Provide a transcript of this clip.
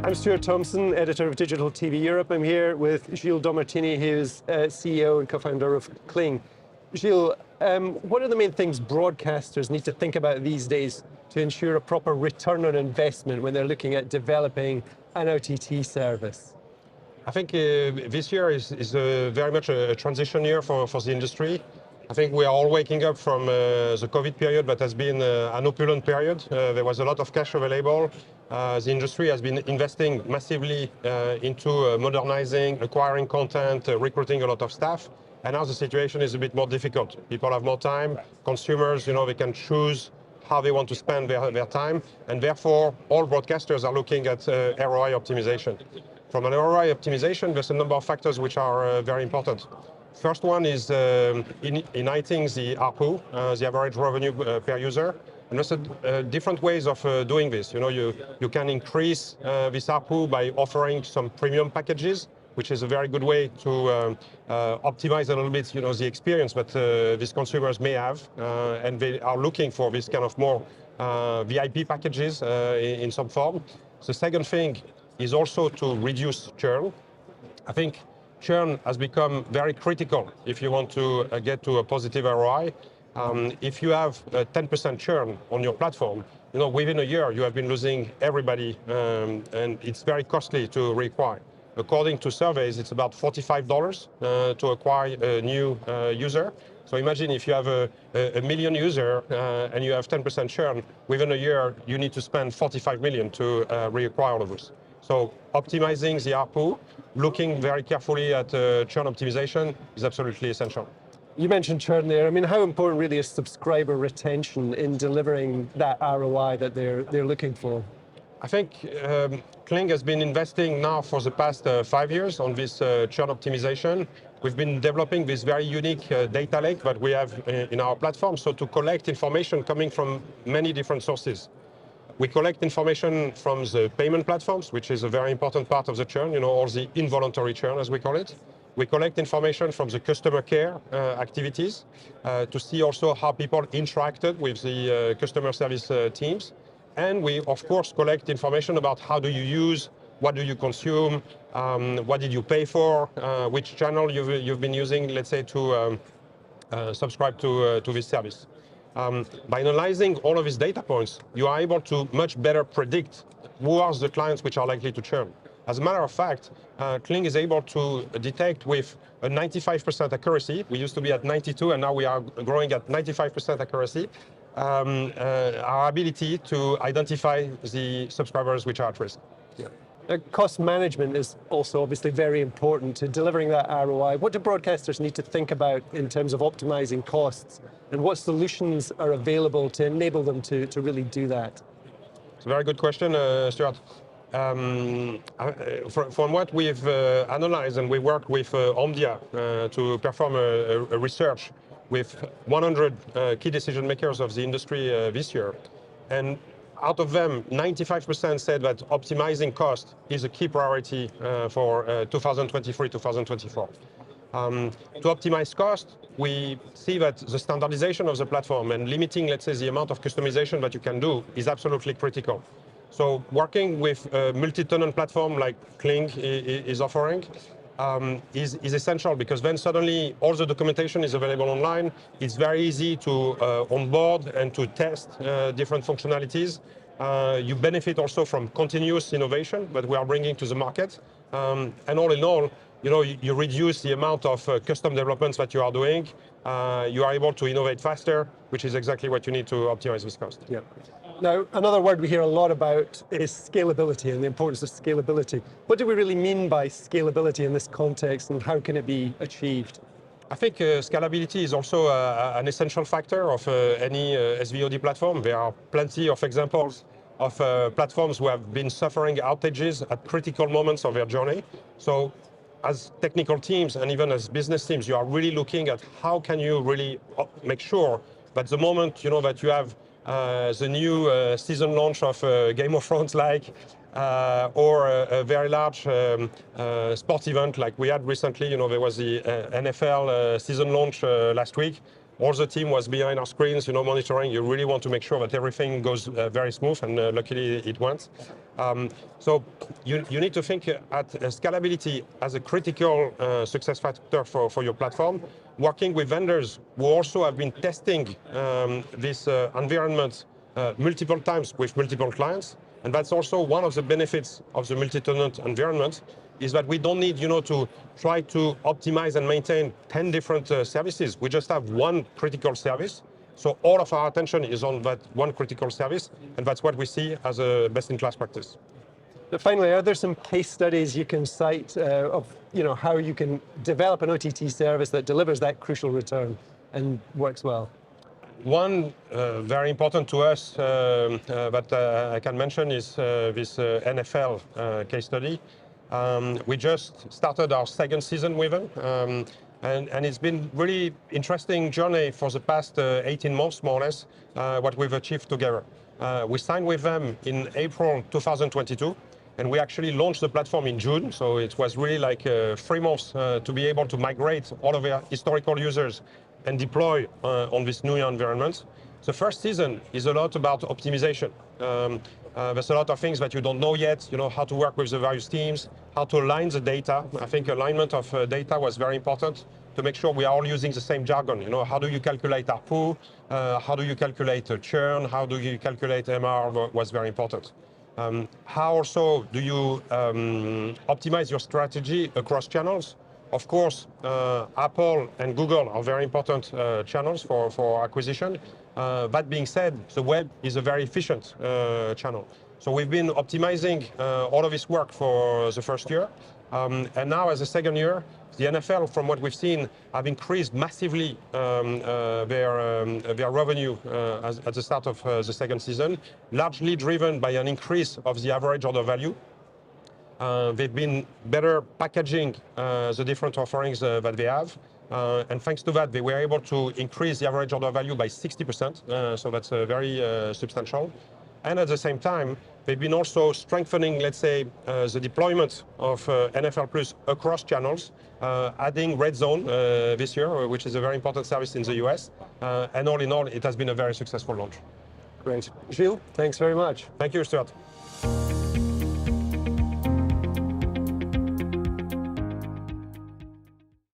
I'm Stuart Thompson, editor of Digital TV Europe. I'm here with Gilles Domartini, who's CEO and co-founder of Cleeng. Gilles, what are the main things broadcasters need to think about these days to ensure a proper return on investment when they're looking at developing an OTT service? I think this year is very much a transition year for the industry. I think we are all waking up from the COVID period that has been an opulent period. There was a lot of cash available. The industry has been investing massively into modernizing, acquiring content, recruiting a lot of staff. And now the situation is a bit more difficult. People have more time. Consumers, they can choose how they want to spend their time. And therefore, all broadcasters are looking at RoI optimization. From an RoI optimization, there's a number of factors which are very important. First one is igniting the ARPU, the average revenue per user. And there's different ways of doing this. You can increase this ARPU by offering some premium packages, which is a very good way to optimize a little bit, the experience that these consumers may have, and they are looking for this kind of more VIP packages in some form. The second thing is also to reduce churn. I think churn has become very critical if you want to get to a positive ROI. If you have a 10% churn on your platform, within a year you have been losing everybody, and it's very costly to reacquire. According to surveys, it's about $45 to acquire a new user. So imagine if you have a million user and you have 10% churn, within a year you need to spend 45 million to reacquire all of us. So optimizing the ARPU, looking very carefully at churn optimization is absolutely essential. You mentioned churn there. I mean, how important really is subscriber retention in delivering that ROI that they're looking for? I think Cleeng has been investing now for the past 5 years on this churn optimization. We've been developing this very unique data lake that we have in our platform, so to collect information coming from many different sources. We collect information from the payment platforms, which is a very important part of the churn, all the involuntary churn, as we call it. We collect information from the customer care activities to see also how people interacted with the customer service teams. And we, of course, collect information about how do you use, what do you consume, what did you pay for, which channel you've been using, let's say, to subscribe to this service. By analyzing all of these data points, you are able to much better predict who are the clients which are likely to churn. As a matter of fact, Cleeng is able to detect with a 95% accuracy. We used to be at 92, and now we are growing at 95% accuracy. Our ability to identify the subscribers which are at risk. Yeah. Cost management is also obviously very important to delivering that ROI. What do broadcasters need to think about in terms of optimizing costs, and what solutions are available to enable them to really do that? It's a very good question, Stuart. From what we've analyzed, and we worked with Omdia to perform a research with 100 key decision makers of the industry this year. And out of them, 95% said that optimizing cost is a key priority for 2023-2024. To optimize cost, we see that the standardization of the platform and limiting, let's say, the amount of customization that you can do is absolutely critical. So working with a multi-tenant platform like Cleeng is offering is essential, because then suddenly all the documentation is available online. It's very easy to onboard and to test different functionalities. You benefit also from continuous innovation that we are bringing to the market. And all in all, you reduce the amount of custom developments that you are doing. You are able to innovate faster, which is exactly what you need to optimize this cost. Yeah. Now, another word we hear a lot about is scalability and the importance of scalability. What do we really mean by scalability in this context, and how can it be achieved? I think scalability is also an essential factor of any SVOD platform. There are plenty of examples of platforms who have been suffering outages at critical moments of their journey. So as technical teams and even as business teams, you are really looking at how can you really make sure that the moment that you have the new season launch of Game of Thrones or a very large sports event like we had recently, there was the NFL season launch last week. All the team was behind our screens, monitoring. You really want to make sure that everything goes very smooth, and luckily it went. So you need to think at scalability as a critical success factor for your platform, working with vendors who also have been testing this environment multiple times with multiple clients. And that's also one of the benefits of the multi-tenant environment, is that we don't need to try to optimize and maintain 10 different services. We just have one critical service. So all of our attention is on that one critical service, and that's what we see as a best-in-class practice. But finally, are there some case studies you can cite of how you can develop an OTT service that delivers that crucial return and works well? One very important to us that I can mention is this NFL case study. We just started our second season with them, and it's been really interesting journey for the past 18 months, more or less, what we've achieved together. We signed with them in April 2022, and we actually launched the platform in June, so it was really like 3 months to be able to migrate all of our historical users and deploy on this new environment. The first season is a lot about optimization. There's a lot of things that you don't know yet, how to work with the various teams, how to align the data. I think alignment of data was very important to make sure we are all using the same jargon. How do you calculate ARPU? How do you calculate churn? How do you calculate MR was very important. How also do you optimize your strategy across channels? Of course, Apple and Google are very important channels for acquisition. That being said, the web is a very efficient channel. So we've been optimizing all of this work for the first year. And now as a second year, the NFL, from what we've seen, have increased massively their revenue at the start of the second season, largely driven by an increase of the average order value. They've been better packaging the different offerings that they have. And thanks to that, they were able to increase the average order value by 60%. So that's very substantial. And at the same time, they've been also strengthening, let's say, the deployment of NFL Plus across channels, adding Red Zone this year, which is a very important service in the US. And all in all, it has been a very successful launch. Great. Gilles, thanks very much. Thank you, Stuart.